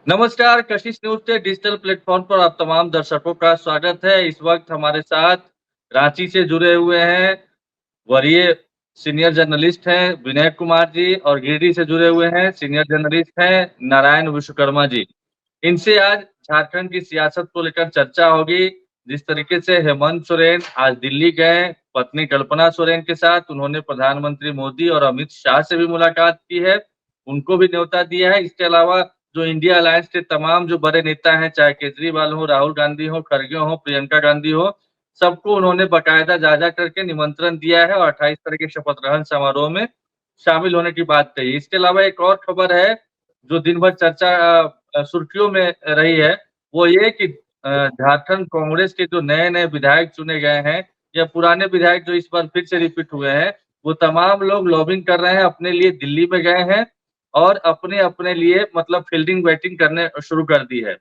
नमस्कार, कशिश न्यूज़ के digital platform पर आप तमाम दर्शकों का स्वागत है। इस वक़्त हमारे साथ रांची से जुड़े हुए हैं, वरीय सीनियर जर्नलिस्ट हैं विनय कुमार जी और गिरिडीह से जुड़े हुए हैं सीनियर जर्नलिस्ट हैं नारायण विश्वकर्मा जी। इनसे आज झारखंड की सियासत को लेकर चर्चा होगी। जिस तरीके से हेमंत सोरेन आज दिल्ली गए, पत्नी कल्पना सोरेन के साथ, उन्होंने प्रधानमंत्री मोदी और अमित शाह से भी मुलाकात की है, उनको भी न्योता दिया है। इसके अलावा जो इंडिया अलायंस के तमाम जो बड़े नेता हैं, चाहे केजरीवाल हो, राहुल गांधी हो, खड़गे हो, प्रियंका गांधी हो, सबको उन्होंने बाकायदा जा-जा करके निमंत्रण दिया है और 28 तारीख के शपथ ग्रहण समारोह में शामिल होने की बात कही। इसके अलावा एक और खबर है, जो दिन भर चर्चा सुर्खियों में रही है, वो ये कि झारखंड कांग्रेस के जो नए-नए विधायक चुने गए हैं या पुराने विधायक जो इस बार फिर से रिपीट हुए हैं, वो तमाम लोग लॉबिंग कर रहे हैं, अपने लिए दिल्ली में गए हैं और अपने-अपने लिए मतलब फील्डिंग बैटिंग करने शुरू कर दी है।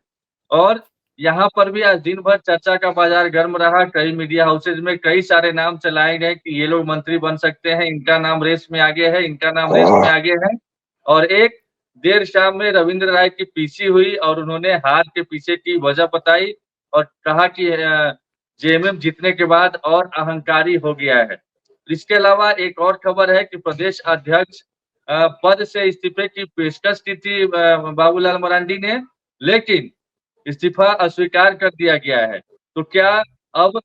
और यहाँ पर भी आज दिन भर चर्चा का बाज़ार गर्म रहा, कई मीडिया हाउसेज़ में कई सारे नाम चलाए गए कि ये लोग मंत्री बन सकते हैं, इनका नाम रेस में आगे है, इनका नाम रेस में आगे है। और एक देर शाम में रविंद्र राय की पीसी हुई और उन्होंने हार के पीछे की वजह बताई और कहा कि जेएमएम जीतने के बाद और अहंकारी हो गया है। इसके अलावा एक और खबर है कि प्रदेश अध्यक्ष पद से इस्तीफे की पेशकश की थी बाबूलाल मरांडी ने, लेकिन इस्तीफा अस्वीकार कर दिया गया है। तो क्या अब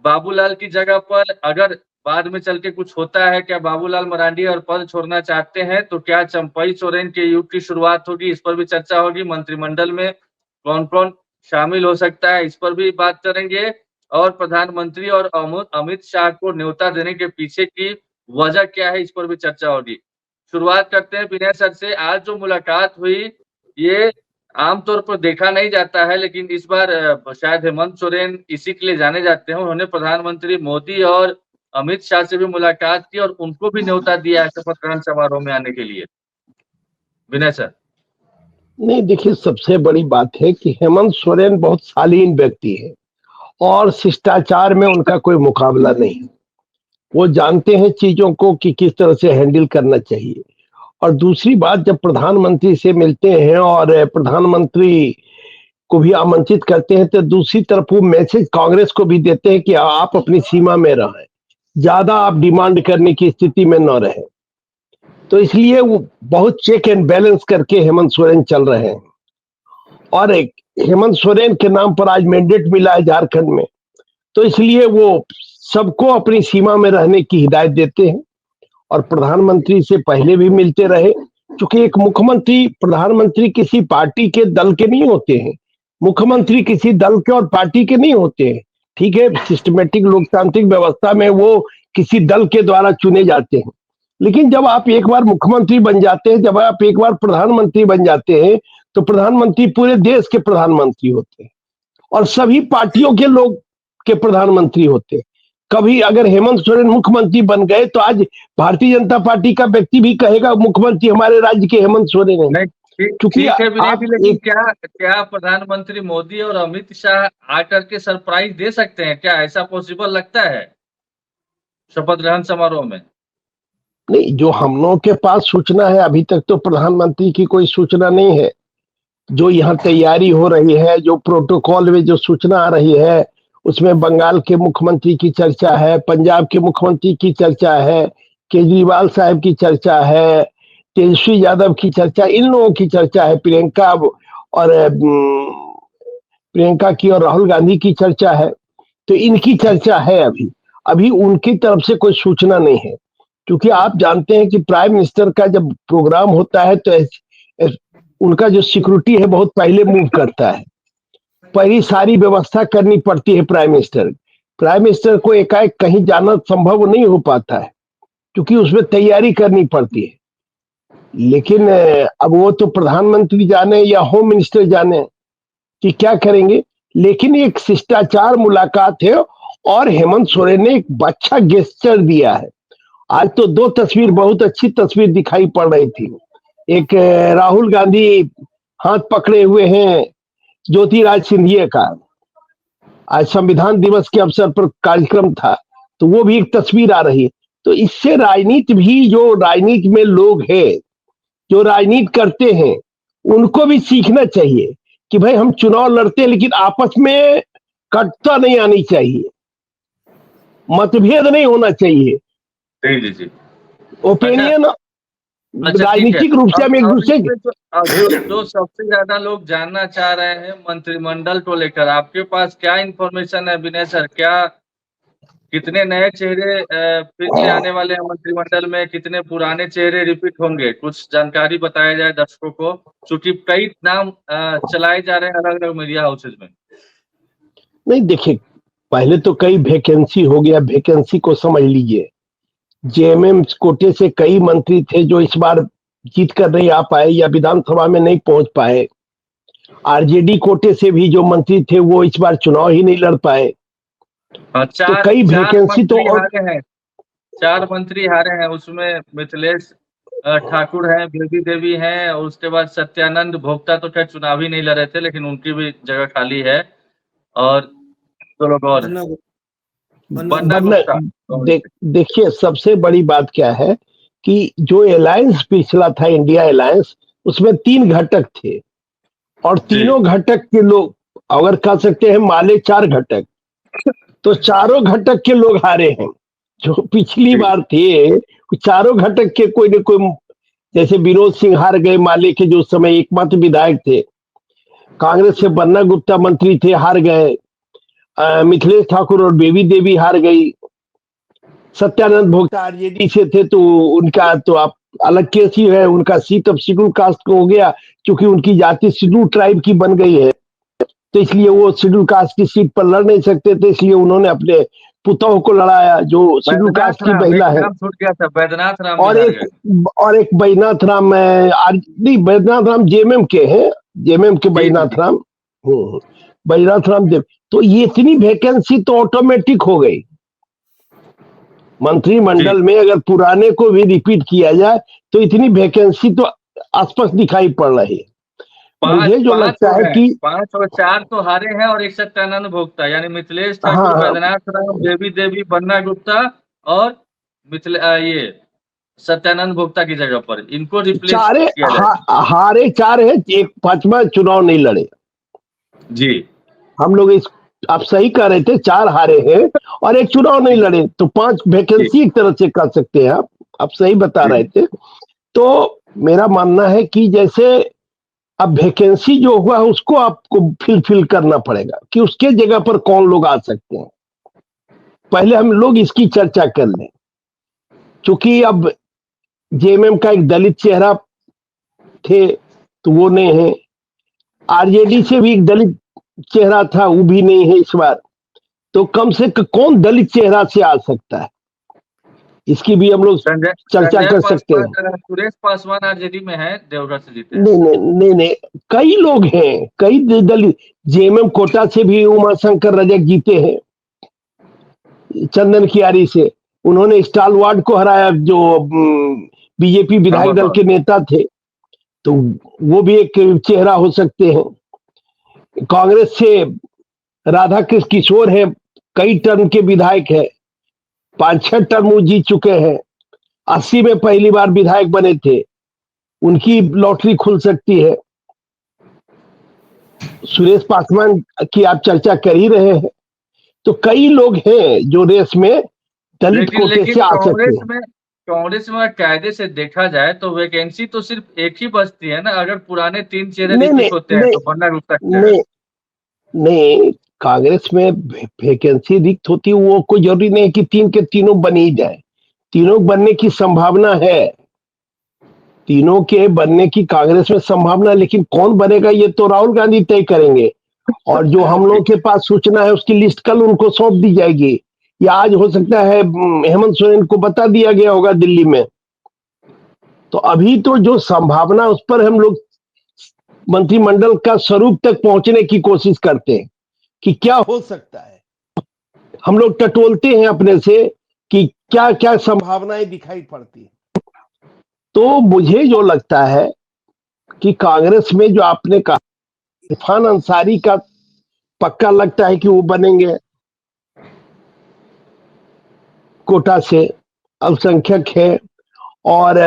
बाबूलाल की जगह पर अगर बाद में चल के कुछ होता है, क्या बाबूलाल मरांडी और पद छोड़ना चाहते हैं, तो क्या चंपई सोरेन के युग की शुरुआत होगी? इस पर भी चर्चा होगी। मंत्रिमंडल में कौन-कौन शामिल हो सकता है, इस पर भी बात करेंगे और प्रधानमंत्री और अमित शाह को न्योता देने के पीछे की वजह क्या है, इस पर भी चर्चा होगी। शुरुआत करते हैं विनय सर से। आज जो मुलाकात हुई, ये आमतौर पर देखा नहीं जाता है, लेकिन इस बार शायद हेमंत सोरेन इसी के लिए जाने जाते हैं। उन्होंने प्रधानमंत्री मोदी और अमित शाह से भी मुलाकात की और उनको भी न्योता दिया है शपथ ग्रहण समारोह में आने के लिए। विनय सर। नहीं, देखिए, सबसे बड़ी बात है कि हेमंत सोरेन बहुत शालीन व्यक्ति है और शिष्टाचार में उनका कोई मुकाबला नहीं। वो जानते हैं चीजों को कि किस तरह से हैंडल करना चाहिए। और दूसरी बात, जब प्रधानमंत्री से मिलते हैं और प्रधानमंत्री को भी आमंत्रित करते हैं, तो दूसरी तरफ वो मैसेज कांग्रेस को भी देते हैं कि आप अपनी सीमा में रहें, ज्यादा आप डिमांड करने की स्थिति में न रहें। तो इसलिए वो बहुत चेक एंड बैलेंस करके हेमंत सोरेन चल रहे हैं। और एक हेमंत सोरेन के नाम पर आज मैंडेट मिला है झारखंड में, तो इसलिए वो सबको अपनी सीमा में रहने की हिदायत देते हैं और प्रधानमंत्री से पहले भी मिलते रहे। क्योंकि एक मुख्यमंत्री, प्रधानमंत्री किसी पार्टी के दल के नहीं होते हैं, मुख्यमंत्री किसी दल के और पार्टी के नहीं होते हैं। ठीक है, सिस्टमेटिक लोकतांत्रिक व्यवस्था में वो किसी दल के द्वारा चुने जाते हैं, लेकिन जब आप एक बार मुख्यमंत्री बन जाते हैं, जब आप एक बार प्रधानमंत्री बन जाते हैं, तो प्रधानमंत्री पूरे देश के प्रधानमंत्री होते हैं और सभी पार्टियों के लोग के प्रधानमंत्री होते हैं। कभी अगर हेमंत सोरेन मुख्यमंत्री बन गए, तो आज भारतीय जनता पार्टी का व्यक्ति भी कहेगा मुख्यमंत्री हमारे राज्य के हेमंत सोरेन है। नहीं, क्योंकि ठीक है विनय जी, लेकिन एक क्या क्या प्रधानमंत्री मोदी और अमित शाह आकर के सरप्राइज दे सकते हैं? क्या ऐसा पॉसिबल लगता है शपथ ग्रहण समारोह में? नहीं, जो हम लोगों के पास सूचना है, अभी तक तो प्रधानमंत्री की कोई सूचना नहीं है। जो यहाँ तैयारी हो रही है, जो प्रोटोकॉल में जो सूचना आ रही है, उसमें बंगाल के मुख्यमंत्री की चर्चा है, पंजाब के मुख्यमंत्री की चर्चा है, केजरीवाल साहब की चर्चा है, तेजस्वी यादव की चर्चा, इन लोगों की चर्चा है, प्रियंका की और राहुल गांधी की चर्चा है। तो इनकी चर्चा है। अभी अभी उनकी तरफ से कोई सूचना नहीं है, क्योंकि आप जानते हैं कि प्राइम मिनिस्टर का जब प्रोग्राम होता है, तो उनका जो सिक्योरिटी है बहुत पहले मूव करता है, पहली सारी व्यवस्था करनी पड़ती है। प्राइम मिनिस्टर को एकाएक कहीं जाना संभव नहीं हो पाता है, क्योंकि उसमें तैयारी करनी पड़ती है। लेकिन अब वो तो प्रधानमंत्री जाने या होम मिनिस्टर जाने कि क्या करेंगे, लेकिन एक शिष्टाचार मुलाकात है और हेमंत सोरेन ने एक अच्छा गेस्चर दिया है। आज तो दो तस्वीर, बहुत अच्छी तस्वीर दिखाई पड़ रही थी। एक राहुल गांधी हाथ पकड़े हुए हैं ज्योतिराज सिंधिया का, आज संविधान दिवस के अवसर पर कार्यक्रम था, तो वो भी एक तस्वीर आ रही है। तो इससे राजनीति भी, जो राजनीति में लोग हैं, जो राजनीति करते हैं, उनको भी सीखना चाहिए कि भाई हम चुनाव लड़ते हैं लेकिन आपस में कटता नहीं आनी चाहिए, मतभेद नहीं होना चाहिए, जी जी जी। अच्छा ओपिनियन अच्छा ठीक है। राजनीतिक रूप से हम एक अब दूसरे इसमें जो सबसे ज्यादा लोग जानना चाह रहे हैं मंत्रिमंडल को लेकर, आपके पास क्या इंफॉर्मेशन है विनय सर? क्या कितने नए चेहरे फिर से आने वाले हैं मंत्रिमंडल में, कितने पुराने चेहरे रिपीट होंगे? कुछ जानकारी बताया जाए दर्शकों को, क्योंकि कई नाम चलाए जा रहे हैं अलग अलग मीडिया हाउसेज में। नहीं देखिए, पहले तो कई वैकेंसी हो गया, वैकेंसी को समझ लीजिए। जेएमएम कोटे से कई मंत्री थे जो इस बार जीत कर नहीं आ पाए या विधानसभा में नहीं पहुंच पाए। आरजेडी कोटे से भी जो मंत्री थे वो इस बार चुनाव ही नहीं लड़ पाए। हाँ, तो चार कई चार वैकेंसी तो मंत्री और हारे हैं। 4 मंत्री हारे हैं, उसमें मिथिलेश ठाकुर हैं, बेबी देवी हैं, और उसके बाद सत्यानंद भोक्ता तो खैर चुनाव ही नहीं लड़े थे, लेकिन उनकी भी जगह खाली है। और 2 लोग और हैं। बन्ना बन्ना वरना गुप्ता। देखिए सबसे बड़ी बात क्या है कि जो अलायंस पिछला था इंडिया अलायंस, उसमें 3 घटक थे और जी तीनों घटक के लोग, अगर कह सकते हैं माले 4 घटक, तो चारों घटक के लोग हारे हैं। जो पिछली जी बार थे वो चारों घटक के कोई न कोई, जैसे विनोद सिंह हार गए माले के, जो उस समय एकमात्र विधायक थे। कांग्रेस से बन्ना गुप्ता मंत्री थे, हार गए। मिथिलेश ठाकुर और बेबी देवी हार गई। सत्यानंद भोक्ता आरजेडी से थे तो उनका तो आप अलग केस ही है, उनका सीट अब शेड्यूल कास्ट को हो गया, क्योंकि उनकी जाति शेड्यूल ट्राइब की बन गई है, तो इसलिए वो शेड्यूल कास्ट की सीट पर लड़ नहीं सकते थे, इसलिए उन्होंने अपने पुतोह को लड़ाया जो शेड्यूल बैद्यनाथ कास्ट की राम, एक महिला है। नाम छूट गया था, बैद्यनाथ राम भी और हार एक गए। और एक बैजनाथ राम नहीं, बैजनाथ राम जेएमएम के हैं, जेएमएम के जी जी बैजनाथ जी। राम। बैजनाथ राम देव। तो ये इतनी वैकेंसी तो ऑटोमेटिक हो गई जी मंत्रिमंडल में, अगर पुराने को भी रिपीट किया जाए तो इतनी वैकेंसी तो स्पष्ट दिखाई पड़ रही है। पांच मुझे जो पांच लगता हो है गए, कि 5 और 4 तो हारे हैं, और एक सत्यानंद भोक्ता, यानी मिथिलेश ठाकुर, हाँ हाँ, बैद्यनाथ राम, बेबी देवी, बन्ना गुप्ता और ये सत्यानंद भोक्ता की जगह पर इनको रिप्लेस चारे किया जाएगा। हारे 4 है, एक 5वां चुनाव नहीं लड़े। जी हम लोग इस, आप सही कह रहे थे, 4 हारे हैं और एक चुनाव नहीं जी लड़े, तो 5 जी वैकेंसी एक तरह से कह सकते हैं आप सही बता जी रहे थे। तो मेरा मानना है कि जैसे अब वैकेंसी जो हुआ है उसको आपको फिल करना पड़ेगा कि उसके जगह पर कौन लोग आ सकते हैं। पहले हम लोग इसकी चर्चा कर लें, क्योंकि अब जेएमएम का एक दलित चेहरा थे तो वो नहीं है, आरजेडी से भी एक दलित चेहरा था वो भी नहीं है इस बार, तो कम से कौन दलित चेहरा से आ सकता है, इसकी भी हम लोग संजय चर्चा संजय कर सकते हैं। पासवान, सुरेश पासवान आरजेडी में है, देवघर से जीते हैं। नहीं नहीं नहीं नहीं, कई लोग हैं, कई दलित, जेएमएम कोटा से भी उमाशंकर रजक जीते हैं, चंदन कियारी से। उन्होंने स्टालवार्ड को हराया जो बीजेपी विधायक दल हाँ, के नेता थे, तो वो भी एक चेहरा हो सकते हैं। कांग्रेस से राधा कृष्ण किशोर है, कई टर्म के विधायक है, 5-6 टर्म वो जीत चुके हैं, 80 में पहली बार विधायक बने थे, उनकी लॉटरी खुल सकती है। सुरेश पासवान की आप चर्चा कर ही रहे हैं, तो कई लोग हैं जो रेस में दलित लेकिन कोटे लेकिन से आ सकते हैं। कांग्रेस में कायदे से देखा जाए तो वैकेंसी तो सिर्फ एक ही बचती है ना, अगर पुराने 3 चेहरे नहीं नहीं रिपीट होते हैं नहीं तो बन्ना गुप्ता की जगह। नहीं नहीं, कांग्रेस में वैकेंसी रिक्त होती है, वो कोई जरूरी नहीं कि 3 के तीनों बन ही जाए। तीनों बनने की संभावना है, तीनों के बनने की कांग्रेस में संभावना है, लेकिन कौन बनेगा ये तो राहुल गांधी तय करेंगे। और जो हम लोगों के पास सूचना है उसकी लिस्ट कल उनको सौंप दी जाएगी, या आज हो सकता है हेमंत सोरेन को बता दिया गया होगा दिल्ली में। तो अभी तो जो संभावना उस पर हम लोग मंत्रिमंडल का स्वरूप तक पहुंचने की कोशिश करते हैं कि क्या हो सकता है, हम लोग टटोलते हैं अपने से कि क्या क्या संभावनाएं दिखाई पड़ती हैं। तो मुझे जो लगता है कि कांग्रेस में जो आपने कहा, इरफान अंसारी का पक्का लगता है कि वो बनेंगे, कोटा से अल्पसंख्यक है। और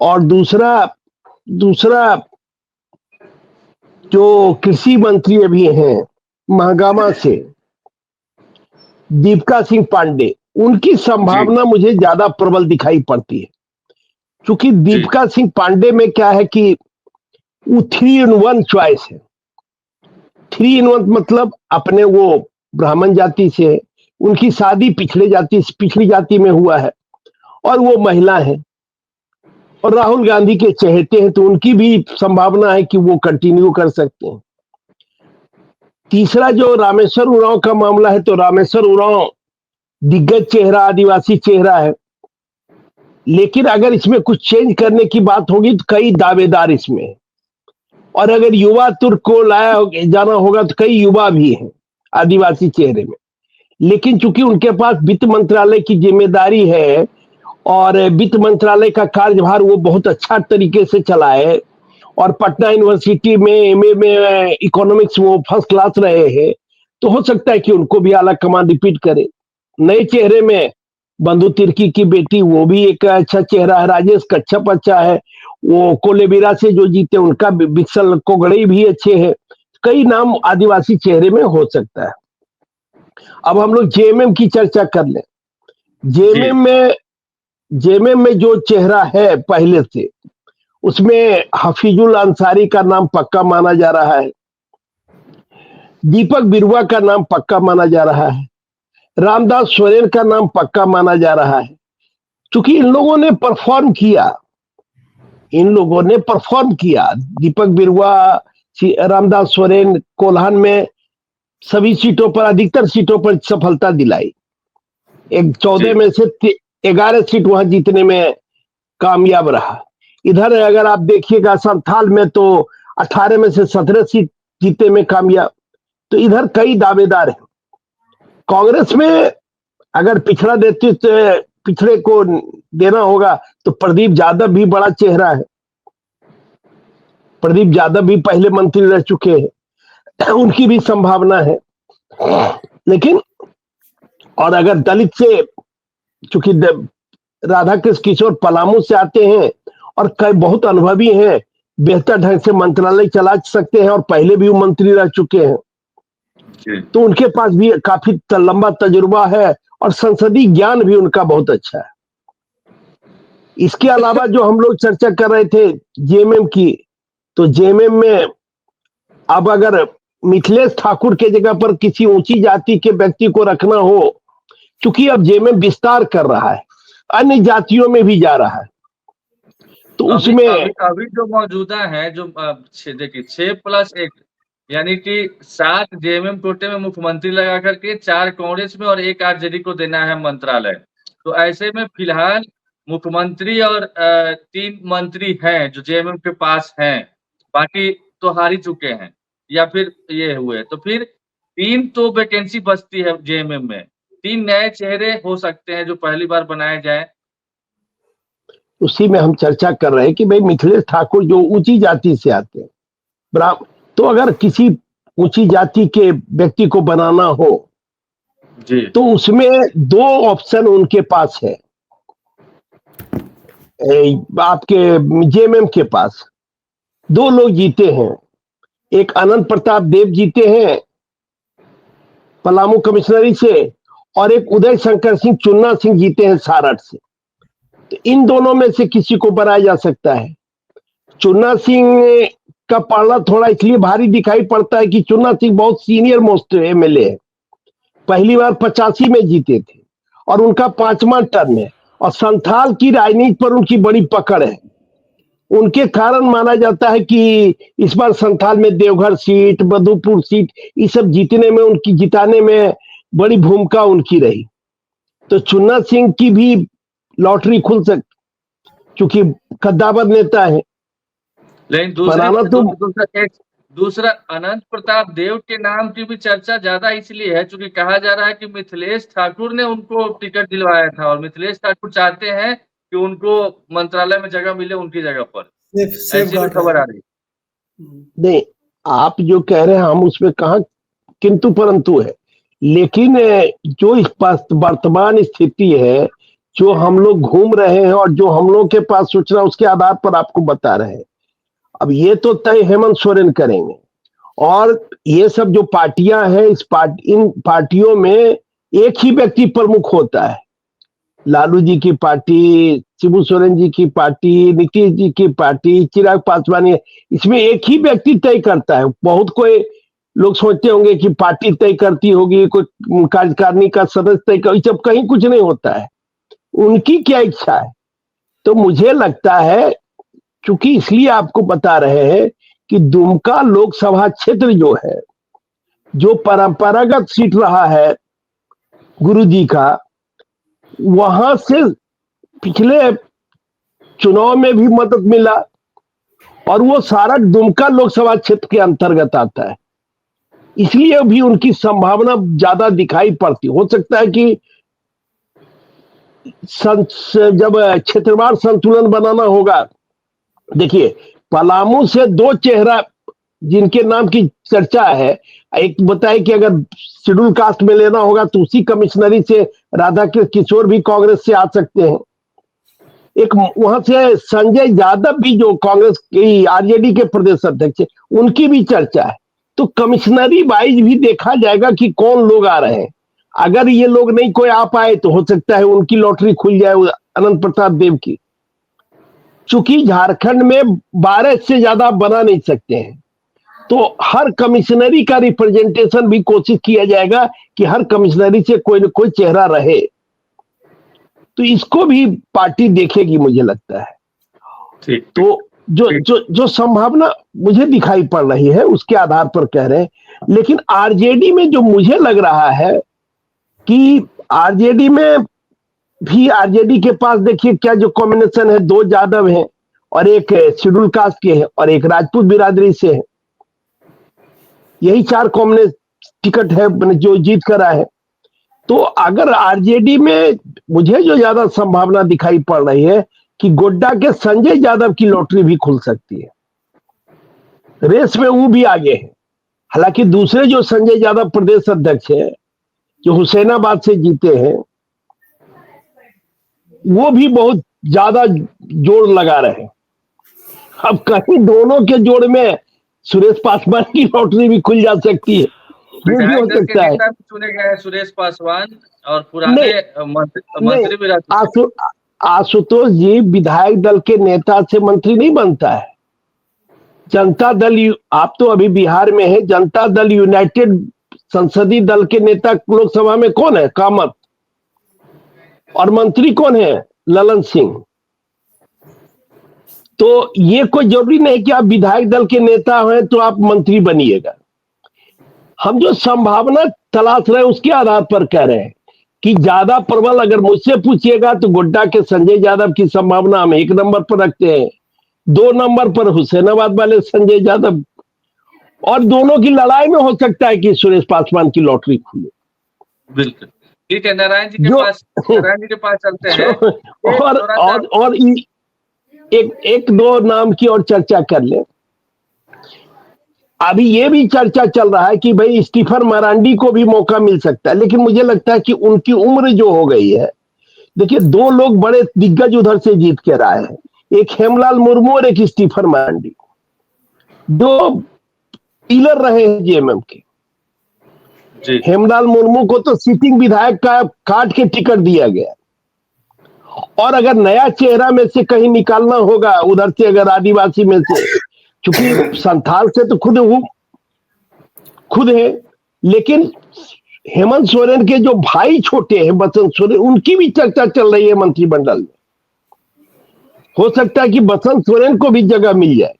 और दूसरा दूसरा जो कृषि मंत्री अभी हैं महागामा से, दीपिका सिंह पांडे, उनकी जी संभावना मुझे ज्यादा प्रबल दिखाई पड़ती है। क्योंकि जी दीपिका सिंह पांडे में क्या है कि वो 3 in 1 चॉइस है। 3 in 1 मतलब अपने वो ब्राह्मण जाति से है, उनकी शादी पिछली जाति में हुआ है, और वो महिला है, और राहुल गांधी के चहेते हैं, तो उनकी भी संभावना है कि वो कंटिन्यू कर सकते हैं। तीसरा जो रामेश्वर उरांव का मामला है, तो रामेश्वर उरांव दिग्गज चेहरा, आदिवासी चेहरा है, लेकिन अगर इसमें कुछ चेंज करने की बात होगी तो कई दावेदार इसमें हैं। और अगर युवा तुर्क को लाया जाना होगा तो कई युवा भी हैं आदिवासी चेहरे में। लेकिन चूंकि उनके पास वित्त मंत्रालय की जिम्मेदारी है और वित्त मंत्रालय का कार्यभार वो बहुत अच्छा तरीके से चलाए, और पटना यूनिवर्सिटी में एमए में इकोनॉमिक्स वो फर्स्ट क्लास रहे हैं, तो हो सकता है कि उनको भी आला कमान रिपीट करे। नए चेहरे में बंधु तिर्की की बेटी, वो भी एक अच्छा चेहरा है। राजेश कच्छप अच्छा है, वो कोलेबिरा से जो जीते उनका बिक्सल कोगड़े भी अच्छे हैं। कई नाम आदिवासी चेहरे में हो सकता है। अब हम लोग जेएमएम की चर्चा कर लें। जी जेएमएम में जो चेहरा है पहले से, उसमें हफीजुल अंसारी का नाम पक्का माना जा रहा है, दीपक बिरुआ का नाम पक्का माना जा रहा है, रामदास सोरेन का नाम पक्का माना जा रहा है। क्योंकि इन लोगों ने परफॉर्म किया। दीपक बिरुआ, रामदास सोरेन कोल्हान में सभी सीटों पर, अधिकतर सीटों पर सफलता दिलाई। एक 14 जी में से 11 सीट वहां जीतने में कामयाब रहा। इधर अगर आप देखिएगा संथाल में तो 18 में से 17 सीट जीतने में कामयाब। तो इधर कई दावेदार हैं। कांग्रेस में अगर पिछड़े को देना होगा तो प्रदीप यादव भी बड़ा चेहरा है। प्रदीप यादव भी पहले मंत्री रह चुके हैं, उनकी भी संभावना है। लेकिन और अगर दलित से, चूंकि राधा कृष्ण किशोर पलामू से आते हैं और कई बहुत अनुभवी हैं, बेहतर ढंग से मंत्रालय चला सकते हैं और पहले भी वो मंत्री रह चुके हैं, जी तो उनके पास भी काफी लंबा तजुर्बा है और संसदीय ज्ञान भी उनका बहुत अच्छा है। इसके अलावा जो हम लोग चर्चा कर रहे थे जेएमएम की, तो जेएमएम में अब अगर मिथिलेश ठाकुर के जगह पर किसी ऊंची जाति के व्यक्ति को रखना हो, क्योंकि अब जेएमएम विस्तार कर रहा है, अन्य जातियों में भी जा रहा है, तो अभी उसमें अभी अभी जो मौजूदा है, जो देखिए 6+1 यानी कि 7 जेएमएम कोटे में मुख्यमंत्री लगा करके 4 कांग्रेस में और 1 आरजेडी को देना है मंत्रालय। तो ऐसे में फिलहाल मुख्यमंत्री और 3 मंत्री हैं जो जेएमएम के पास हैं, बाकी तो हार ही चुके हैं या फिर ये हुए, तो फिर 3 तो वैकेंसी बचती है जेएमएम में। 3 नए चेहरे हो सकते हैं जो पहली बार बनाए जाए। उसी में हम चर्चा कर रहे हैं कि भाई मिथिलेश ठाकुर जो ऊंची जाति से आते हैं, तो अगर किसी ऊंची जाति के व्यक्ति को बनाना हो जी तो उसमें 2 ऑप्शन उनके पास है। आपके जेएमएम के पास 2 लोग जीते हैं, एक अनंत प्रताप देव जीते हैं पलामू कमिश्नरी से, और एक उदय शंकर सिंह चुन्ना सिंह जीते हैं सारठ से। तो इन दोनों में से किसी को बनाया जा सकता है। चुन्ना सिंह का पलड़ा थोड़ा इसलिए भारी दिखाई पड़ता है कि चुन्ना सिंह बहुत सीनियर मोस्ट एमएलए है, पहली बार 85 में जीते थे और उनका 5वां टर्म है, और संथाल की राजनीति पर उनकी बड़ी पकड़ है। उनके कारण माना जाता है कि इस बार संथाल में देवघर सीट, मधुपुर सीट, ये सब जिताने में बड़ी भूमिका उनकी रही। तो चुन्ना सिंह की भी लॉटरी खुल सकती, क्योंकि कद्दावर नेता है। लेकिन बनाना तो दूसरा अनंत प्रताप देव के नाम की भी चर्चा ज्यादा इसलिए है क्योंकि कहा जा रहा है कि मिथिलेश ठाकुर ने उनको टिकट दिलवाया था और मिथिलेश ठाकुर चाहते हैं कि उनको मंत्रालय में जगह मिले उनकी जगह पर। ऐसी भी खबर आ रही है। नहीं, आप जो कह रहे हैं हम उसमें कहा किंतु परंतु है, लेकिन जो इस वर्तमान स्थिति है, जो हम लोग घूम रहे हैं और जो हम लोग के पास सूचना, उसके आधार पर आपको बता रहे हैं। अब ये तो तय हेमंत सोरेन करेंगे, और ये सब जो पार्टियां हैं इन पार्टियों में एक ही व्यक्ति प्रमुख होता है। लालू जी की पार्टी, शिबू सोरेन जी की पार्टी, नीतीश जी की पार्टी, चिराग पासवान, इसमें एक ही व्यक्ति तय करता है। बहुत कोई लोग सोचते होंगे कि पार्टी तय करती होगी, कोई कार्यकारिणी का सदस्य तय कर, जब कहीं कुछ नहीं होता है, उनकी क्या इच्छा है। तो मुझे लगता है, क्योंकि इसलिए आपको बता रहे हैं कि दुमका लोकसभा क्षेत्र जो है, जो परंपरागत सीट रहा है गुरु जी का, वहां से पिछले चुनाव में भी मदद मिला और वो सारा दुमका लोकसभा क्षेत्र के अंतर्गत आता है, इसलिए भी उनकी संभावना ज्यादा दिखाई पड़ती। हो सकता है कि जब क्षेत्रवार संतुलन बनाना होगा, देखिए पलामू से दो चेहरा जिनके नाम की चर्चा है, एक बताए कि अगर शेड्यूल कास्ट में लेना होगा तो उसी कमिश्नरी से राधा किशोर भी कांग्रेस से आ सकते हैं। एक वहां से संजय यादव भी जो कांग्रेस की आरजेडी के प्रदेश अध्यक्ष है, उनकी भी चर्चा है। तो कमिश्नरी वाइज भी देखा जाएगा कि कौन लोग आ रहे हैं। अगर ये लोग नहीं कोई आ पाए तो हो सकता है उनकी लॉटरी खुल जाए, अनंत प्रसाद देव की। चूंकि झारखंड में 12 से ज्यादा बना नहीं सकते हैं, तो हर कमिश्नरी का रिप्रेजेंटेशन भी कोशिश किया जाएगा कि हर कमिश्नरी से कोई न कोई चेहरा रहे। तो इसको भी पार्टी देखेगी मुझे लगता है। ठीक। तो जो संभावना मुझे दिखाई पड़ रही है उसके आधार पर कह रहे हैं। लेकिन आरजेडी में जो मुझे लग रहा है कि आरजेडी में भी, आरजेडी के पास देखिए क्या जो कॉम्बिनेशन है, 2 यादव हैं और एक शेड्यूल कास्ट के हैं और एक राजपूत बिरादरी से है। यही 4 कॉम्बिनेशन टिकट है जो जीत कर आए हैं। तो अगर आरजेडी में मुझे जो ज्यादा संभावना दिखाई पड़ रही है कि गोड्डा के संजय यादव की लॉटरी भी खुल सकती है। रेस में वो भी आगे है। हालांकि दूसरे जो संजय यादव प्रदेश अध्यक्ष है, जो हुसैनाबाद से जीते हैं, वो भी बहुत ज्यादा जोर लगा रहे हैं। अब कहीं दोनों के जोड़ में सुरेश पासवान की लॉटरी भी खुल जा सकती है, ये भी हो सकता है। चुने गए हैं सुरेश पासवान और पुराने मंत्री भी रह चुके। आशुतोष जी, विधायक दल के नेता से मंत्री नहीं बनता है। जनता दल, आप तो अभी बिहार में है, जनता दल यूनाइटेड संसदीय दल के नेता लोकसभा में कौन है? कामत। और मंत्री कौन है? ललन सिंह। तो ये कोई जरूरी नहीं कि आप विधायक दल के नेता हैं तो आप मंत्री बनिएगा। हम जो संभावना तलाश रहे हैं उसके आधार पर कह रहे हैं कि ज्यादा प्रबल, अगर मुझसे पूछिएगा तो गोड्डा के संजय यादव की संभावना हम 1 नंबर पर रखते हैं। 2 नंबर पर हुसैनाबाद वाले संजय यादव, और दोनों की लड़ाई में हो सकता है कि सुरेश पासवान की लॉटरी खुले। बिल्कुल ठीक है। नारायण जी के पास चलते हैं। और एक दो नाम की और चर्चा कर ले। अभी ये भी चर्चा चल रहा है कि भाई स्टीफन मरांडी को भी मौका मिल सकता है, लेकिन मुझे लगता है कि उनकी उम्र जो हो गई है। देखिए 2 लोग बड़े दिग्गज उधर से जीत के आए हैं, एक हेमलाल मुर्मू और एक स्टीफन मरांडी, 2 पिलर रहे हैं जेएमएम के। हेमलाल मुर्मू को तो सिटिंग विधायक का काट के टिकट दिया गया, और अगर नया चेहरा में से कहीं निकालना होगा उधर से, अगर आदिवासी में से, क्योंकि संथाल से तो खुद है, लेकिन हेमंत सोरेन के जो भाई छोटे हैं बसंत सोरेन, उनकी भी चर्चा चल रही है मंत्रिमंडल में। हो सकता है कि बसंत सोरेन को भी जगह मिल जाए।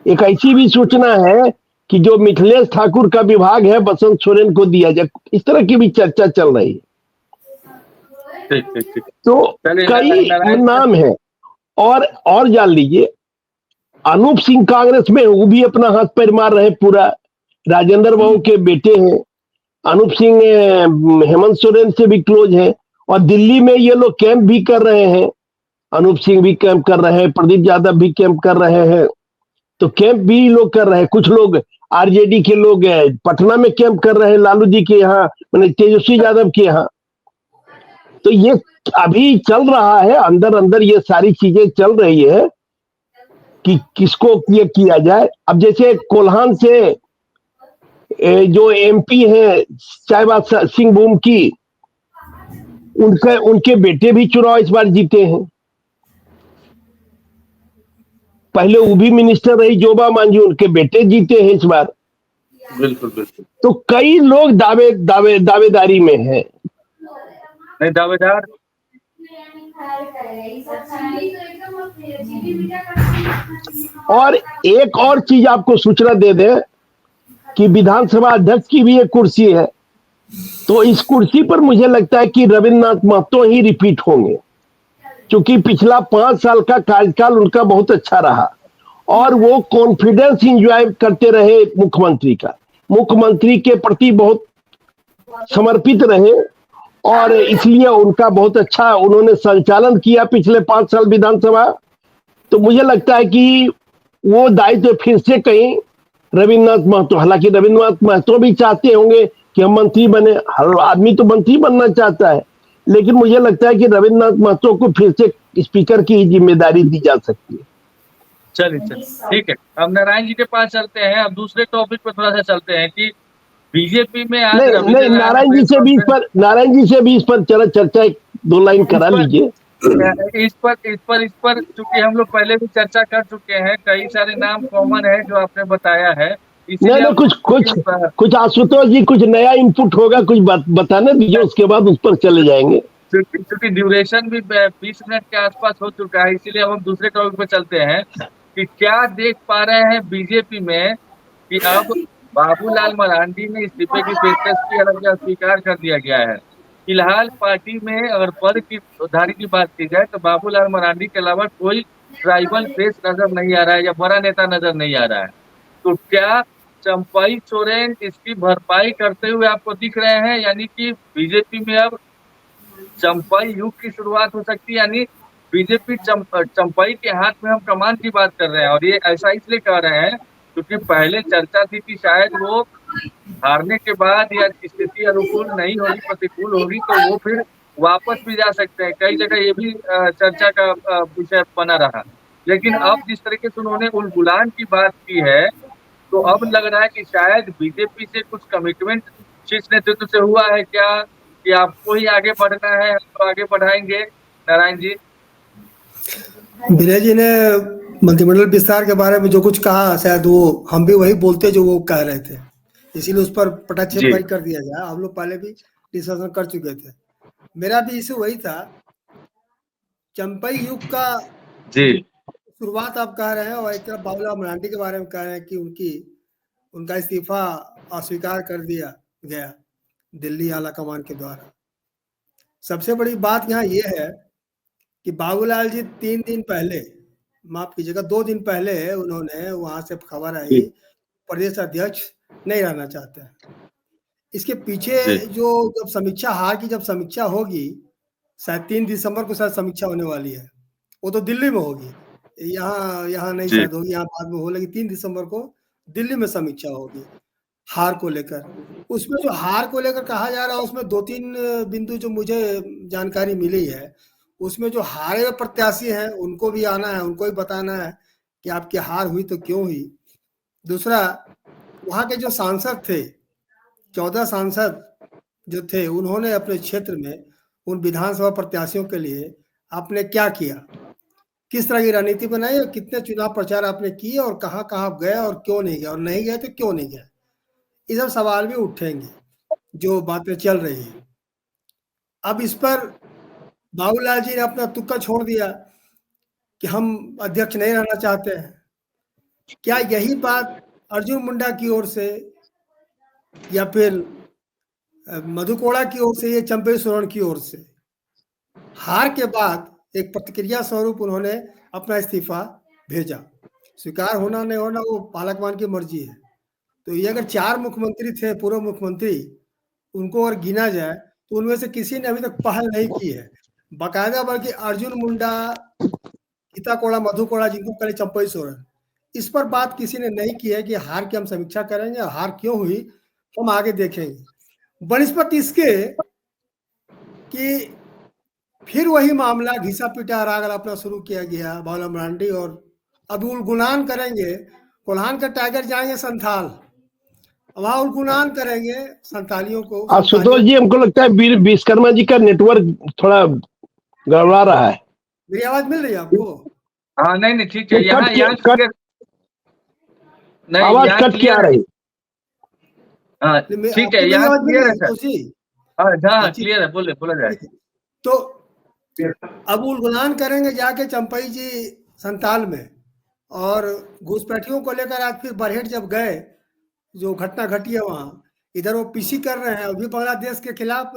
एक ऐसी भी सूचना है कि जो मिथिलेश ठाकुर का विभाग है बसंत सोरेन को दिया जाए, इस तरह की भी चर्चा चल रही है। तो कई नाम है। और जान लीजिए, अनूप सिंह कांग्रेस में, वो भी अपना हाथ पैर मार रहे पूरा। राजेंद्र बाबू के बेटे हैं अनूप सिंह, हेमंत सोरेन से भी क्लोज है, और दिल्ली में ये लोग कैंप भी कर रहे हैं। अनूप सिंह भी कैंप कर रहे हैं, प्रदीप यादव भी कैंप कर रहे हैं। तो कैंप भी लोग कर रहे हैं। कुछ लोग आरजेडी के लोग पटना में कैंप कर रहे हैं, लालू जी के यहाँ, मैंने तेजस्वी यादव के यहाँ। तो ये अभी चल रहा है, अंदर अंदर ये सारी चीजें चल रही है। कि किसको ये किया जाए। अब जैसे कोल्हान से जो एमपी है चाईबासा सिंहभूम की, उनके बेटे भी चुनाव इस बार जीते हैं। पहले वो भी मिनिस्टर रही जोबा मांझी, उनके बेटे जीते हैं इस बार। बिल्कुल बिल्कुल। तो कई लोग दावेदारी में हैं। नहीं, दावेदार और एक और चीज आपको सूचना दे दें कि विधानसभा अध्यक्ष की भी एक कुर्सी है, तो इस कुर्सी पर मुझे लगता है कि रविन्द्रनाथ महतो ही रिपीट होंगे, क्योंकि पिछला 5 साल का कार्यकाल उनका बहुत अच्छा रहा और वो कॉन्फिडेंस इंजॉय करते रहे मुख्यमंत्री का, मुख्यमंत्री के प्रति बहुत समर्पित रहे और इसलिए उनका बहुत अच्छा उन्होंने संचालन किया पिछले 5 साल विधानसभा। तो मुझे लगता है कि वो दायित्व फिर से कहीं रविन्द्रनाथ महतो, हालांकि रविन्द्रनाथ महतो भी चाहते होंगे कि हम मंत्री बने, हर आदमी तो मंत्री बनना चाहता है, लेकिन मुझे लगता है कि रविन्द्रनाथ महतो को फिर से स्पीकर की जिम्मेदारी दी जा सकती है। चलिए ठीक है, अब नारायण जी के पास चलते हैं। अब दूसरे टॉपिक पर थोड़ा सा चलते हैं कि बीजेपी में आज नहीं, नारायण जी से भी इस पर चला चर्चा 2 लाइन करा लीजिए। इस पर चूंकि हम लोग पहले भी चर्चा कर चुके हैं, कई सारे नाम कॉमन है जो आपने बताया है, नहीं, कुछ आशुतोष जी कुछ नया इनपुट होगा, कुछ बताने दीजिए, उसके बाद उस पर चले जाएंगे। क्योंकि ड्यूरेशन भी 20 मिनट के आसपास हो चुका है, इसीलिए हम दूसरे टॉपिक पे चलते हैं कि क्या देख पा रहे हैं बीजेपी में कि अब बाबूलाल मरांडी ने इस्तीफे की पेशकश की, अलग स्वीकार कर दिया गया है। फिलहाल पार्टी में अगर पद की उधारी की बात की जाए तो बाबूलाल मरांडी के अलावा कोई ट्राइबल फेस नजर नहीं आ रहा है या बड़ा नेता नजर नहीं आ रहा है। तो क्या चंपई सोरेन इसकी भरपाई करते हुए आपको दिख रहे हैं, यानी कि बीजेपी में अब चंपई युग की शुरुआत हो सकती है, यानी बीजेपी चंपई के हाथ में हम कमान की बात कर रहे हैं। और ये ऐसा इसलिए कह रहे हैं क्योंकि पहले चर्चा थी कि शायद वो हारने के बाद या स्थिति अनुकूल नहीं होगी, प्रतिकूल होगी, तो वो फिर वापस भी जा सकते हैं। कई जगह ये भी चर्चा का विषय बना रहा। लेकिन अब जिस तरीके से उन्होंने उलगुलान की बात की है, तो अब लग रहा है कि शायद बीजेपी से कुछ कमिटमेंट शीर्ष नेतृत्व से हुआ है क्या कि आपको ही आगे बढ़ना है, हम तो आगे बढ़ाएंगे। नारायण जी, विनय जी ने मंत्रिमंडल विस्तार के बारे में जो कुछ कहा, शायद वो हम भी वही बोलते जो वो कह रहे थे, इसीलिए उस पर पटाक्षेप कर दिया गया। हम लोग पहले भी डिस्कशन कर चुके थे। मेरा भी इशू वही था, चंपई युग का शुरुआत आप कह रहे हैं और एक तरफ बाबूलाल मरांडी के बारे में कह रहे हैं कि उनका इस्तीफा अस्वीकार कर दिया गया दिल्ली आला कमान के द्वारा। सबसे बड़ी बात यहाँ ये है कि बाबूलाल जी 3 दिन पहले, माफ कीजिएगा 2 दिन पहले, उन्होंने वहां से खबर आई प्रदेश अध्यक्ष नहीं रहना चाहते हैं। इसके पीछे जो जब समीक्षा, हार की जब समीक्षा होगी, शायद 3 दिसंबर को शायद समीक्षा होने वाली है, वो तो दिल्ली में होगी, यहाँ नहीं शायद होगी, यहाँ बाद में हो, लेकिन 3 दिसंबर को दिल्ली में समीक्षा होगी हार को लेकर। उसमें जो हार को लेकर कहा जा रहा है, उसमें 2-3 बिंदु जो मुझे जानकारी मिली है, उसमें जो हारे हुए प्रत्याशी हैं उनको भी आना है, उनको भी बताना है कि आपकी हार हुई तो क्यों हुई। दूसरा, वहाँ के जो सांसद थे, 14 सांसद जो थे, उन्होंने अपने क्षेत्र में उन विधानसभा प्रत्याशियों के लिए आपने क्या किया, किस तरह की रणनीति बनाई और कितने चुनाव प्रचार आपने किए और कहाँ कहाँ गए और क्यों नहीं गए, और नहीं गए तो क्यों नहीं गए। ये सब सवाल भी उठेंगे जो बातें चल रही है। अब इस पर बाबूलाल जी ने अपना तुक्का छोड़ दिया कि हम अध्यक्ष नहीं रहना चाहते हैं। क्या यही बात अर्जुन मुंडा की ओर से या फिर मधु कोड़ा की ओर से, ये चंपई सोरेन की ओर से, हार के बाद एक प्रतिक्रिया स्वरूप उन्होंने अपना इस्तीफा भेजा? स्वीकार होना नहीं होना वो पालकमान की मर्जी है। तो ये अगर 4 मुख्यमंत्री थे, पूर्व मुख्यमंत्री, उनको अगर गिना जाए तो उनमें से किसी ने अभी तक पहल नहीं की है बाकायदा, बल्कि अर्जुन मुंडा, गीता कोड़ा, मधु कोड़ा, जिनको पहले चंपई सोरेन, इस पर बात किसी ने नहीं की है कि हार की हम समीक्षा करेंगे, हार क्यों हुई हम आगे देखेंगे। बनस्पत इसके कि फिर वही मामला घिसा पीटा राग अपना शुरू किया गया बाबूलाल मरांडी और अब उलगुलान करेंगे, कोल्हान के टाइगर जाएंगे संथाल, वहां उलगुलान करेंगे संथालियों को। आशुतोष जी, हमको लगता है विश्वकर्मा जी का नेटवर्क थोड़ा गड़बड़ा रहा है। मेरी आवाज मिल रही है आपको? हाँ नहीं ठीक है, यहाँ कट नहीं, आवाज यहाँ कट के आ रही। हाँ ठीक है, यहाँ क्लियर है सर। हाँ क्लियर है, बोला जाए। तो अब उलगुलान करेंगे जाके चंपई जी संताल में, और घुसपैठियों को लेकर आज फिर बरहेट जब गए, जो घटना घटी है वहां, इधर वो पीसी कर रहे हैं अभी बांग्लादेश के खिलाफ,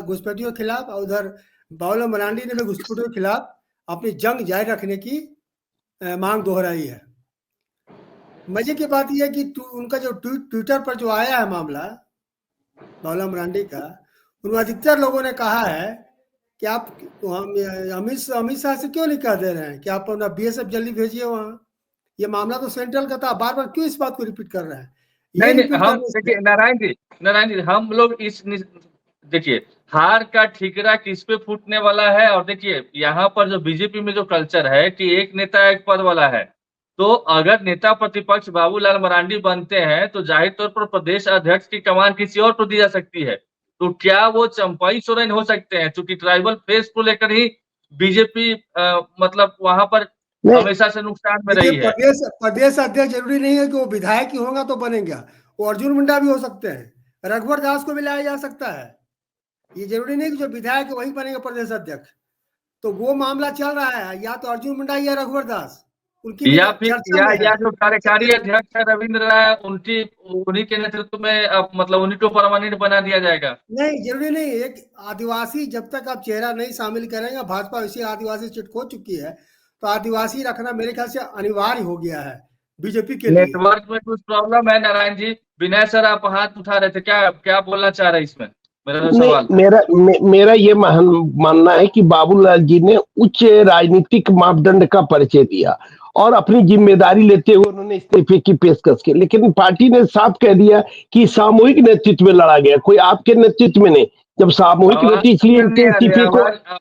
घुसपैठियों के खिलाफ, और उधर बाबूलाल मरांडी ने भी घुसपैठियों के खिलाफ अपनी जंग जारी रखने की मांग दोहराई है। मजे की बात यह है कि उनका जो ट्विटर पर जो आया है मामला बाबूलाल मरांडी का, उनमें अधिकतर लोगों ने कहा है कि आप अमित शाह से क्यों नहीं कह दे रहे हैं कि आप अपना बीएसएफ जल्दी भेजिए वहां, ये मामला तो सेंट्रल का था, बार बार क्यों इस बात को रिपीट कर रहे हैं? नहीं हम देखिए नारायण जी हम लोग इस देखिए हार का ठिकरा किस पे फूटने वाला है। और देखिए यहाँ पर जो बीजेपी में जो कल्चर है कि एक नेता एक पद वाला है, तो अगर नेता प्रतिपक्ष बाबूलाल मरांडी बनते हैं तो जाहिर तौर पर प्रदेश अध्यक्ष की कमान किसी और को दी जा सकती है। तो क्या वो चंपई सोरेन हो सकते हैं? क्योंकि ट्राइबल फेस को लेकर ही बीजेपी मतलब वहां पर हमेशा से नुकसान में रही है। प्रदेश अध्यक्ष जरूरी नहीं है कि वो विधायक ही होगा तो बनेगा, वो अर्जुन मुंडा भी हो सकते हैं, रघुवर दास को भी लाया जा सकता है। ये जरूरी नहीं कि जो विधायक है वही बनेगा प्रदेश अध्यक्ष। तो वो मामला चल रहा है, या तो अर्जुन मुंडा या रघुवर दास, उनकी या फिर या जो कार्यकारी अध्यक्ष है रविंद्र राय, उन्हीं के नेतृत्व में अब मतलब उन्हीं को परमानेंट बना दिया जाएगा। नहीं जरूरी नहीं, एक आदिवासी जब तक आप चेहरा नहीं शामिल करेंगे, भाजपा इसी आदिवासी सीट खो चुकी है, तो आदिवासी रखना मेरे ख्याल से अनिवार्य हो गया है बीजेपी के लिए। नेटवर्क में कुछ प्रॉब्लम है नारायण जी। विनय सर आप हाथ उठा रहे थे, क्या बोलना चाह रहे हैं इसमें? मेरा सवाल मेरा ये मानना है कि बाबूलाल जी ने उच्च राजनीतिक मापदंड का परिचय दिया और अपनी जिम्मेदारी लेते हुए उन्होंने इस्तीफे की पेशकश की, लेकिन पार्टी ने साफ कह दिया कि सामूहिक नेतृत्व में लड़ा गया, कोई आपके नेतृत्व में नहीं। जब सामूहिक नेतृत्व, इसलिए इस्तीफे को